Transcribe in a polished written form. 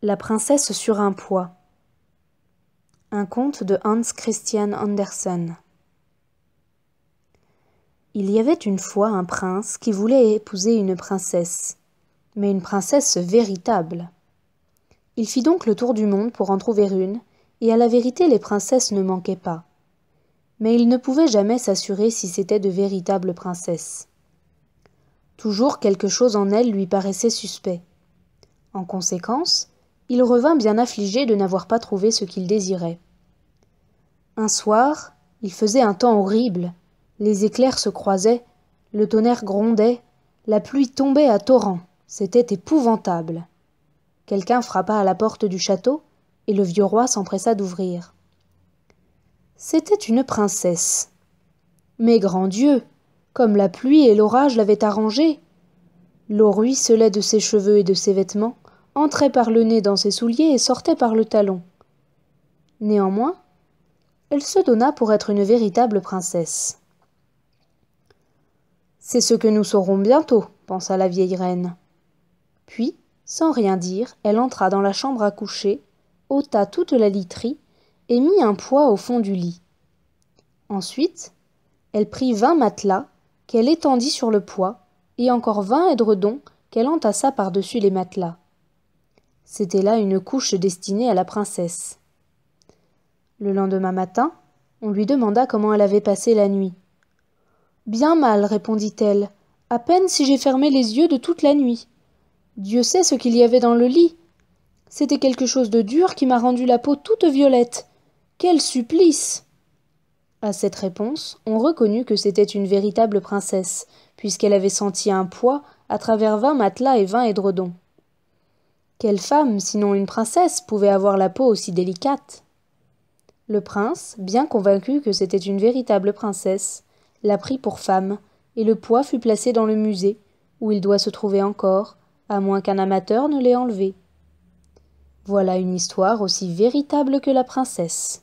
La princesse sur un poids. Un conte de Hans Christian Andersen. Il y avait une fois un prince qui voulait épouser une princesse, mais une princesse véritable. Il fit donc le tour du monde pour en trouver une, et à la vérité les princesses ne manquaient pas. Mais il ne pouvait jamais s'assurer si c'étaient de véritables princesses. Toujours quelque chose en elles lui paraissait suspect. En conséquence, il revint bien affligé de n'avoir pas trouvé ce qu'il désirait. Un soir, il faisait un temps horrible, les éclairs se croisaient, le tonnerre grondait, la pluie tombait à torrents, c'était épouvantable. Quelqu'un frappa à la porte du château, et le vieux roi s'empressa d'ouvrir. C'était une princesse. Mais grand Dieu, comme la pluie et l'orage l'avaient arrangée! L'eau ruisselait de ses cheveux et de ses vêtements, entrait par le nez dans ses souliers et sortait par le talon. Néanmoins, elle se donna pour être une véritable princesse. « C'est ce que nous saurons bientôt, » pensa la vieille reine. Puis, sans rien dire, elle entra dans la chambre à coucher, ôta toute la literie et mit un poids au fond du lit. Ensuite, elle prit 20 matelas qu'elle étendit sur le poids et encore 20 édredons qu'elle entassa par-dessus les matelas. C'était là une couche destinée à la princesse. Le lendemain matin, on lui demanda comment elle avait passé la nuit. « Bien mal, répondit-elle, à peine si j'ai fermé les yeux de toute la nuit. Dieu sait ce qu'il y avait dans le lit. C'était quelque chose de dur qui m'a rendu la peau toute violette. Quel supplice !» À cette réponse, on reconnut que c'était une véritable princesse, puisqu'elle avait senti un poids à travers 20 matelas et 20 édredons. Quelle femme, sinon une princesse, pouvait avoir la peau aussi délicate? Le prince, bien convaincu que c'était une véritable princesse, la prit pour femme, et le poids fut placé dans le musée, où il doit se trouver encore, à moins qu'un amateur ne l'ait enlevé. Voilà une histoire aussi véritable que la princesse.